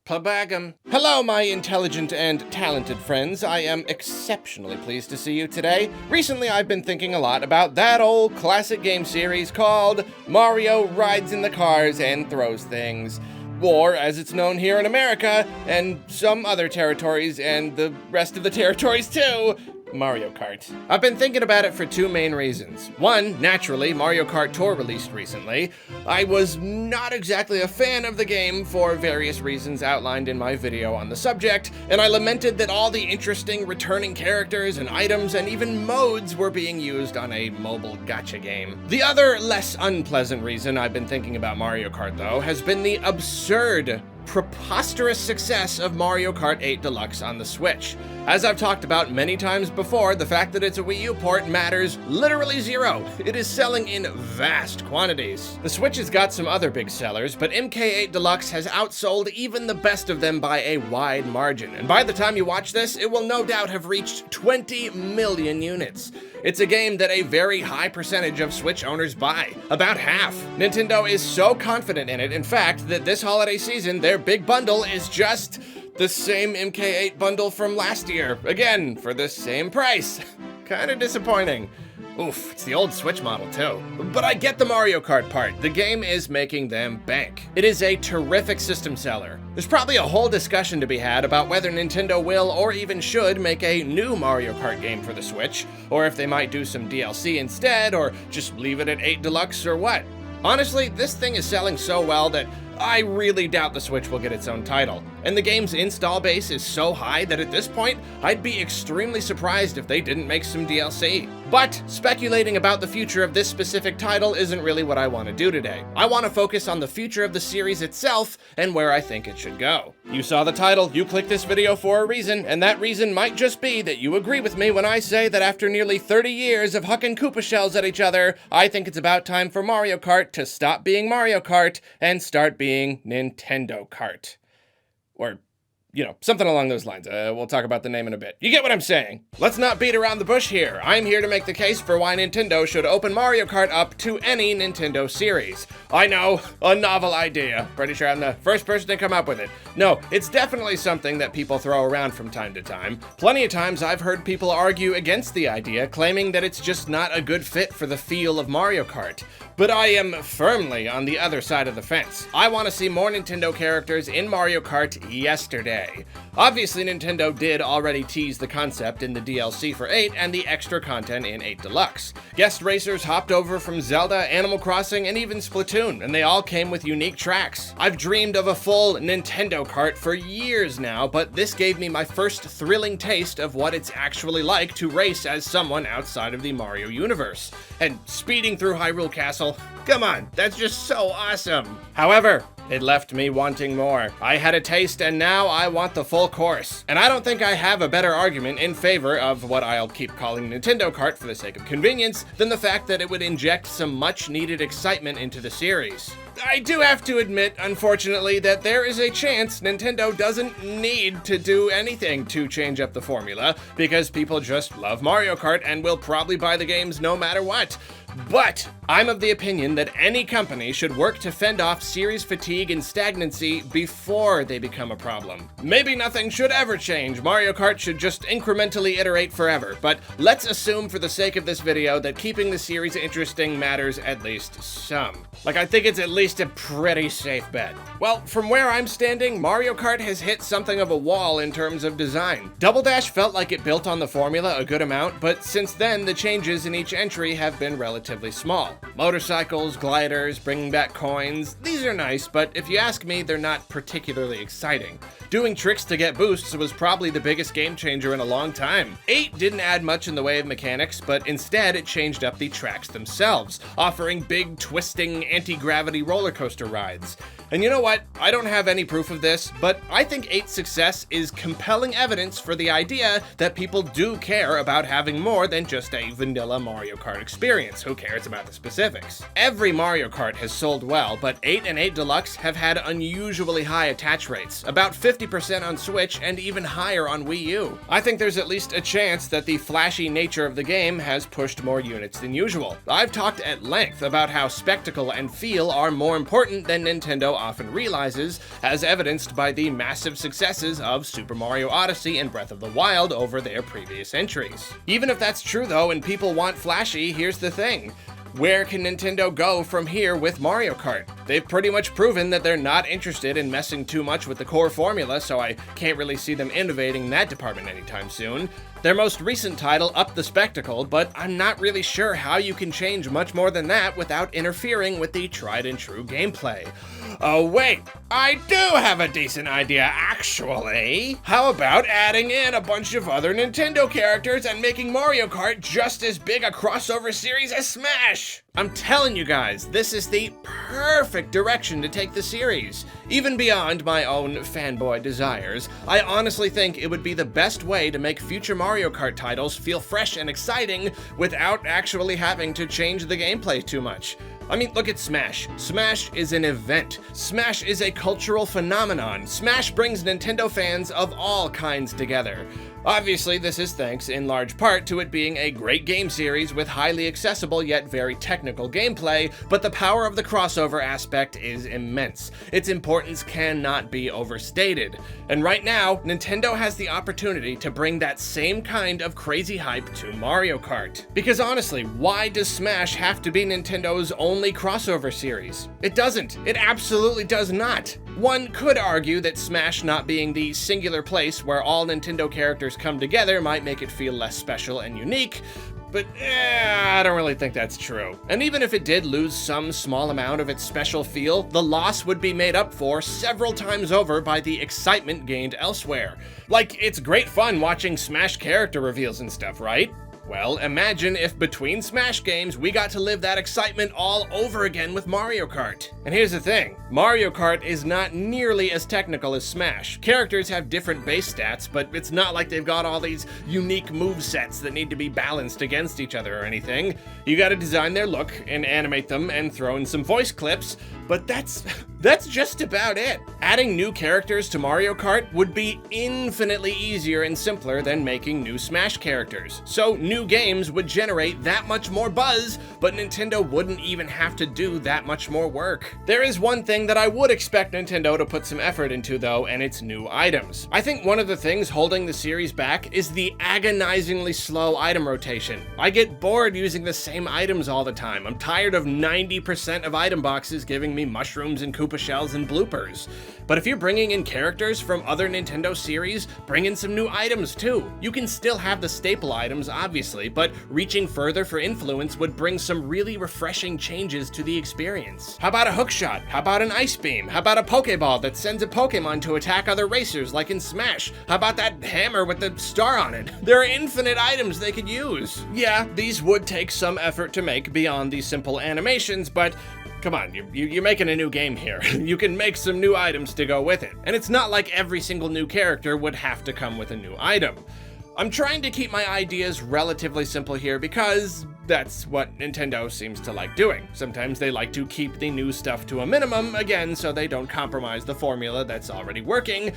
Plabagum. Hello, my intelligent and talented friends. I am exceptionally pleased to see you today. Recently, I've been thinking a lot about that old classic game series called Mario Rides in the Cars and Throws Things. Or, as it's known here in America, and some other territories, and the rest of the territories too, Mario Kart. I've been thinking about it for two main reasons. One, naturally, Mario Kart Tour released recently. I was not exactly a fan of the game for various reasons outlined in my video on the subject, and I lamented that all the interesting returning characters and items and even modes were being used on a mobile gacha game. The other, less unpleasant reason I've been thinking about Mario Kart, though, has been the absurd, preposterous success of Mario Kart 8 Deluxe on the Switch. As I've talked about many times before, the fact that it's a Wii U port matters literally zero. It is selling in vast quantities. The Switch has got some other big sellers, but MK8 Deluxe has outsold even the best of them by a wide margin, and by the time you watch this, it will no doubt have reached 20 million units. It's a game that a very high percentage of Switch owners buy, about half. Nintendo is so confident in it, in fact, that this holiday season, their big bundle is just the same MK8 bundle from last year, again, for the same price. Kinda disappointing. Oof, it's the old Switch model too. But I get the Mario Kart part. The game is making them bank. It is a terrific system seller. There's probably a whole discussion to be had about whether Nintendo will or even should make a new Mario Kart game for the Switch, or if they might do some DLC instead, or just leave it at 8 Deluxe or what. Honestly, this thing is selling so well that I really doubt the Switch will get its own title. And the game's install base is so high that at this point, I'd be extremely surprised if they didn't make some DLC. But speculating about the future of this specific title isn't really what I want to do today. I want to focus on the future of the series itself and where I think it should go. You saw the title, you clicked this video for a reason, and that reason might just be that you agree with me when I say that after nearly 30 years of hucking Koopa shells at each other, I think it's about time for Mario Kart to stop being Mario Kart and start being Nintendo Kart. Or, you know, something along those lines. We'll talk about the name in a bit. You get what I'm saying? Let's not beat around the bush here. I'm here to make the case for why Nintendo should open Mario Kart up to any Nintendo series. I know, a novel idea. Pretty sure I'm the first person to come up with it. No, it's definitely something that people throw around from time to time. Plenty of times I've heard people argue against the idea, claiming that it's just not a good fit for the feel of Mario Kart. But I am firmly on the other side of the fence. I want to see more Nintendo characters in Mario Kart yesterday. Obviously, Nintendo did already tease the concept in the DLC for 8 and the extra content in 8 Deluxe. Guest racers hopped over from Zelda, Animal Crossing, and even Splatoon, and they all came with unique tracks. I've dreamed of a full Nintendo Kart for years now, but this gave me my first thrilling taste of what it's actually like to race as someone outside of the Mario universe. And speeding through Hyrule Castle, come on, that's just so awesome. However, it left me wanting more. I had a taste and now I want the full course. And I don't think I have a better argument in favor of what I'll keep calling Nintendo Kart for the sake of convenience than the fact that it would inject some much needed excitement into the series. I do have to admit, unfortunately, that there is a chance Nintendo doesn't need to do anything to change up the formula, because people just love Mario Kart and will probably buy the games no matter what. But I'm of the opinion that any company should work to fend off series fatigue and stagnancy before they become a problem. Maybe nothing should ever change. Mario Kart should just incrementally iterate forever, but let's assume for the sake of this video that keeping the series interesting matters at least some. Like, I think it's at least a pretty safe bet. Well, from where I'm standing, Mario Kart has hit something of a wall in terms of design. Double Dash felt like it built on the formula a good amount, but since then, the changes in each entry have been relatively small. Motorcycles, gliders, bringing back coins, these are nice, but if you ask me, they're not particularly exciting. Doing tricks to get boosts was probably the biggest game changer in a long time. 8 didn't add much in the way of mechanics, but instead it changed up the tracks themselves, offering big, twisting, anti-gravity roller coaster rides. And you know what? I don't have any proof of this, but I think 8's success is compelling evidence for the idea that people do care about having more than just a vanilla Mario Kart experience. who cares about the specifics? Every Mario Kart has sold well, but 8 and 8 Deluxe have had unusually high attach rates, about 50% on Switch and even higher on Wii U. I think there's at least a chance that the flashy nature of the game has pushed more units than usual. I've talked at length about how spectacle and feel are more important than Nintendo often realizes, as evidenced by the massive successes of Super Mario Odyssey and Breath of the Wild over their previous entries. Even if that's true though and people want flashy, here's the thing. Where can Nintendo go from here with Mario Kart? They've pretty much proven that they're not interested in messing too much with the core formula, so I can't really see them innovating in that department anytime soon. Their most recent title upped the spectacle, but I'm not really sure how you can change much more than that without interfering with the tried and true gameplay. Oh wait, I do have a decent idea actually. How about adding in a bunch of other Nintendo characters and making Mario Kart just as big a crossover series as Smash? I'm telling you guys, this is the perfect direction to take the series. Even beyond my own fanboy desires, I honestly think it would be the best way to make future Mario Kart titles feel fresh and exciting without actually having to change the gameplay too much. I mean, look at Smash. Smash is an event. Smash is a cultural phenomenon. Smash brings Nintendo fans of all kinds together. Obviously, this is thanks in large part to it being a great game series with highly accessible yet very technical gameplay, but the power of the crossover aspect is immense. Its importance cannot be overstated. And right now, Nintendo has the opportunity to bring that same kind of crazy hype to Mario Kart. Because honestly, why does Smash have to be Nintendo's only crossover series? It doesn't. It absolutely does not. One could argue that Smash not being the singular place where all Nintendo characters come together might make it feel less special and unique, but I don't really think that's true. And even if it did lose some small amount of its special feel, the loss would be made up for several times over by the excitement gained elsewhere. Like, it's great fun watching Smash character reveals and stuff, right? Well, imagine if between Smash games we got to live that excitement all over again with Mario Kart. And here's the thing, Mario Kart is not nearly as technical as Smash. Characters have different base stats, but it's not like they've got all these unique movesets that need to be balanced against each other or anything. You gotta design their look and animate them and throw in some voice clips, but that's just about it. Adding new characters to Mario Kart would be infinitely easier and simpler than making new Smash characters. So new games would generate that much more buzz, but Nintendo wouldn't even have to do that much more work. There is one thing that I would expect Nintendo to put some effort into though, and it's new items. I think one of the things holding the series back is the agonizingly slow item rotation. I get bored using the same items all the time. I'm tired of 90% of item boxes giving me mushrooms and Koopa shells and bloopers. But if you're bringing in characters from other Nintendo series, bring in some new items too. You can still have the staple items, obviously, but reaching further for influence would bring some really refreshing changes to the experience. How about a hookshot? How about an ice beam? How about a Pokeball that sends a Pokemon to attack other racers like in Smash? How about that hammer with the star on it? There are infinite items they could use. Yeah, these would take some effort to make beyond the simple animations, but come on, you're making a new game here. You can make some new items to go with it. And it's not like every single new character would have to come with a new item. I'm trying to keep my ideas relatively simple here because that's what Nintendo seems to like doing. Sometimes they like to keep the new stuff to a minimum, again, so they don't compromise the formula that's already working.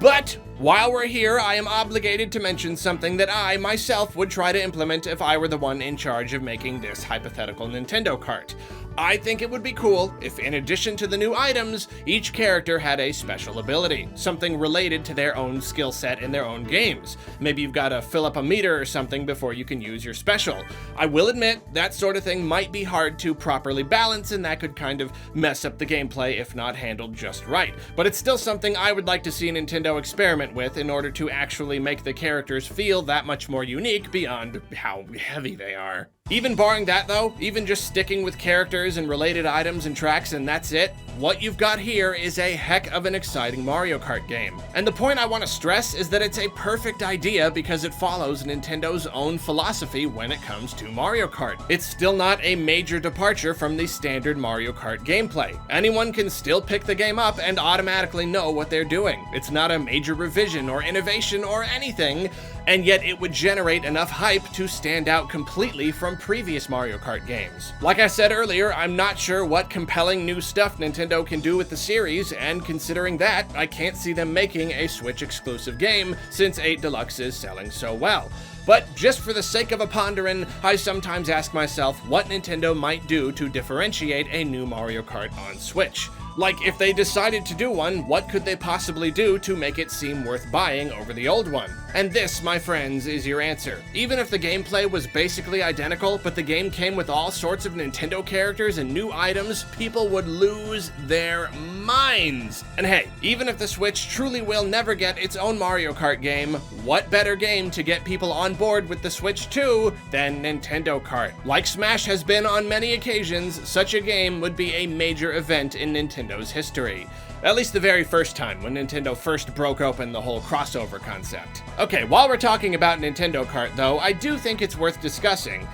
But while we're here, I am obligated to mention something that I, myself, would try to implement if I were the one in charge of making this hypothetical Nintendo Kart. I think it would be cool if, in addition to the new items, each character had a special ability, something related to their own skill set in their own games. Maybe you've got to fill up a meter or something before you can use your special. I will admit, that sort of thing might be hard to properly balance, and that could kind of mess up the gameplay if not handled just right. But it's still something I would like to see Nintendo experiment with in order to actually make the characters feel that much more unique beyond how heavy they are. Even barring that though, even just sticking with characters and related items and tracks and that's it, what you've got here is a heck of an exciting Mario Kart game. And the point I want to stress is that it's a perfect idea because it follows Nintendo's own philosophy when it comes to Mario Kart. It's still not a major departure from the standard Mario Kart gameplay. Anyone can still pick the game up and automatically know what they're doing. It's not a major revision or innovation or anything, and yet it would generate enough hype to stand out completely from previous Mario Kart games. Like I said earlier, I'm not sure what compelling new stuff Nintendo can do with the series, and considering that, I can't see them making a Switch exclusive game since 8 Deluxe is selling so well. But just for the sake of a ponderin', I sometimes ask myself what Nintendo might do to differentiate a new Mario Kart on Switch. Like, if they decided to do one, what could they possibly do to make it seem worth buying over the old one? And this, my friends, is your answer. Even if the gameplay was basically identical, but the game came with all sorts of Nintendo characters and new items, people would lose their minds. And hey, even if the Switch truly will never get its own Mario Kart game, what better game to get people on board with the Switch 2 than Nintendo Kart? Like Smash has been on many occasions, such a game would be a major event in Nintendo's history. At least the very first time, when Nintendo first broke open the whole crossover concept. Okay, while we're talking about Nintendo Kart though, I do think it's worth discussing.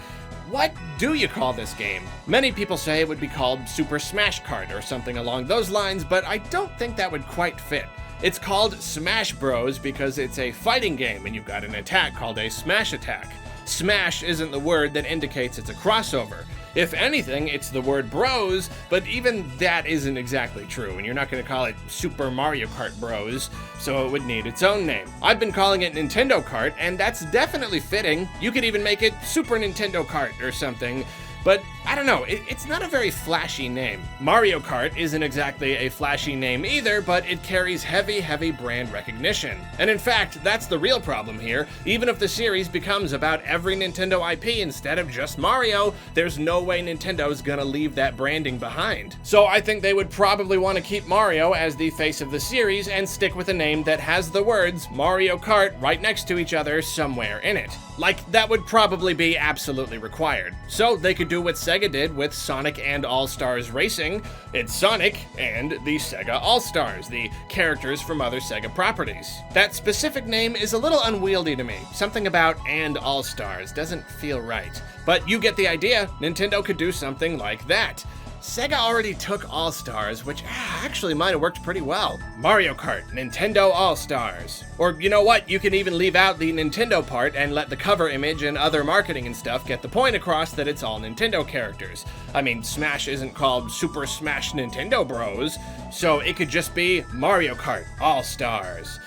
What do you call this game? Many people say it would be called Super Smash Kart or something along those lines, but I don't think that would quite fit. It's called Smash Bros because it's a fighting game and you've got an attack called a Smash Attack. Smash isn't the word that indicates it's a crossover. If anything, it's the word bros, but even that isn't exactly true, and you're not going to call it Super Mario Kart Bros, so it would need its own name. I've been calling it Nintendo Kart, and that's definitely fitting. You could even make it Super Nintendo Kart or something, but I don't know, it's not a very flashy name. Mario Kart isn't exactly a flashy name either, but it carries heavy brand recognition. And in fact, that's the real problem here. Even if the series becomes about every Nintendo IP instead of just Mario, there's no way Nintendo's gonna leave that branding behind. So I think they would probably want to keep Mario as the face of the series and stick with a name that has the words Mario Kart right next to each other somewhere in it. Like, that would probably be absolutely required. So they could do what Sega did with Sonic and All-Stars Racing. It's Sonic and the Sega All-Stars, the characters from other Sega properties. That specific name is a little unwieldy to me. Something about and All-Stars doesn't feel right. But you get the idea. Nintendo could do something like that. Sega already took All-Stars, which actually might have worked pretty well. Mario Kart, Nintendo All-Stars. Or you know what, you can even leave out the Nintendo part and let the cover image and other marketing and stuff get the point across that it's all Nintendo characters. I mean, Smash isn't called Super Smash Nintendo Bros, so it could just be Mario Kart All-Stars.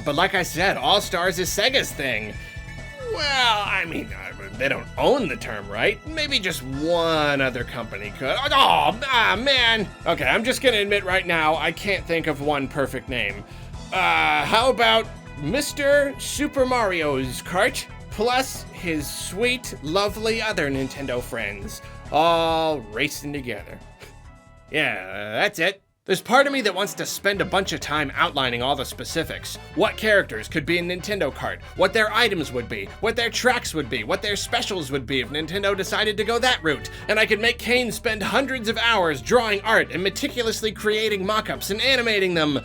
But like I said, All-Stars is Sega's thing. Well, I mean, they don't own the term, right? Maybe just one other company could. Man. Okay, I'm just gonna admit right now, I can't think of one perfect name. How about Mr. Super Mario's Kart, plus his sweet, lovely other Nintendo friends, all racing together. Yeah, that's it. There's part of me that wants to spend a bunch of time outlining all the specifics. What characters could be in Nintendo Kart, what their items would be, what their tracks would be, what their specials would be if Nintendo decided to go that route. And I could make Kane spend hundreds of hours drawing art and meticulously creating mock-ups and animating them.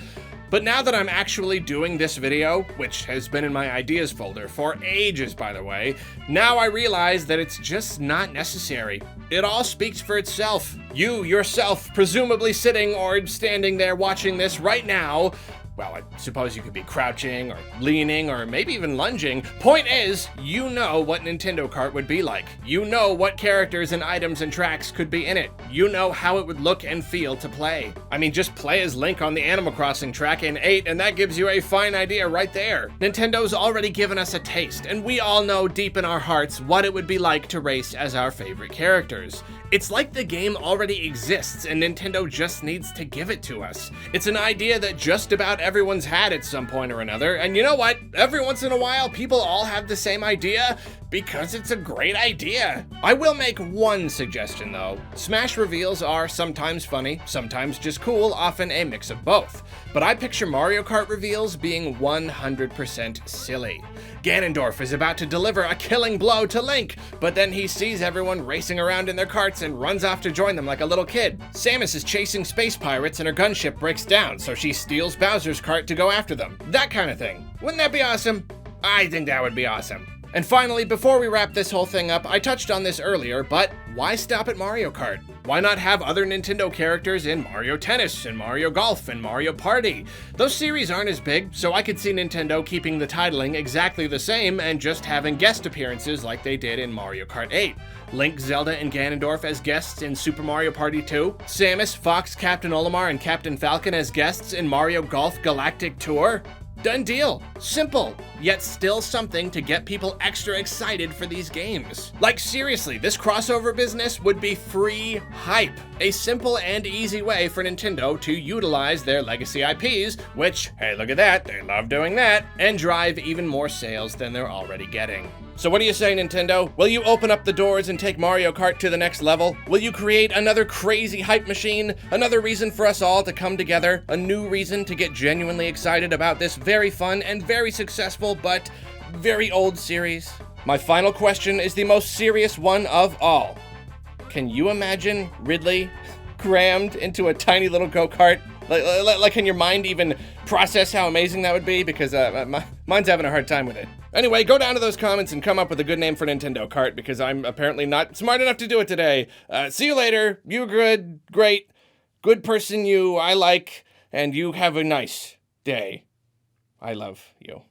But now that I'm actually doing this video, which has been in my ideas folder for ages by the way, now I realize that it's just not necessary. It all speaks for itself. You, yourself, presumably sitting or standing there watching this right now, well, I suppose you could be crouching or leaning or maybe even lunging. Point is, you know what Nintendo Kart would be like. You know what characters and items and tracks could be in it. You know how it would look and feel to play. I mean, just play as Link on the Animal Crossing track in 8 and that gives you a fine idea right there. Nintendo's already given us a taste, and we all know deep in our hearts what it would be like to race as our favorite characters. It's like the game already exists and Nintendo just needs to give it to us. It's an idea that just about everyone's had at some point or another, and you know what? Every once in a while, people all have the same idea, Because it's a great idea. I will make one suggestion though. Smash reveals are sometimes funny, sometimes just cool, often a mix of both. But I picture Mario Kart reveals being 100% silly. Ganondorf is about to deliver a killing blow to Link, but then he sees everyone racing around in their carts and runs off to join them like a little kid. Samus is chasing space pirates and her gunship breaks down, so she steals Bowser's cart to go after them. That kind of thing. Wouldn't that be awesome? I think that would be awesome. And finally, before we wrap this whole thing up, I touched on this earlier, but why stop at Mario Kart? Why not have other Nintendo characters in Mario Tennis and Mario Golf and Mario Party? Those series aren't as big, so I could see Nintendo keeping the titling exactly the same and just having guest appearances like they did in Mario Kart 8. Link, Zelda, and Ganondorf as guests in Super Mario Party 2. Samus, Fox, Captain Olimar, and Captain Falcon as guests in Mario Golf Galactic Tour. Done deal. Simple, yet still something to get people extra excited for these games. Like seriously, this crossover business would be free hype. A simple and easy way for Nintendo to utilize their legacy IPs, which, hey look at that, they love doing that, and drive even more sales than they're already getting. So what do you say, Nintendo? Will you open up the doors and take Mario Kart to the next level? Will you create another crazy hype machine? Another reason for us all to come together? A new reason to get genuinely excited about this very fun and very successful but very old series? My final question is the most serious one of all. Can you imagine Ridley crammed into a tiny little go-kart? Like, can your mind even process how amazing that would be? Because mine's having a hard time with it. Anyway, go down to those comments and come up with a good name for Nintendo Kart, because I'm apparently not smart enough to do it today. See you later. You good, great, good person you, I like, and you have a nice day. I love you.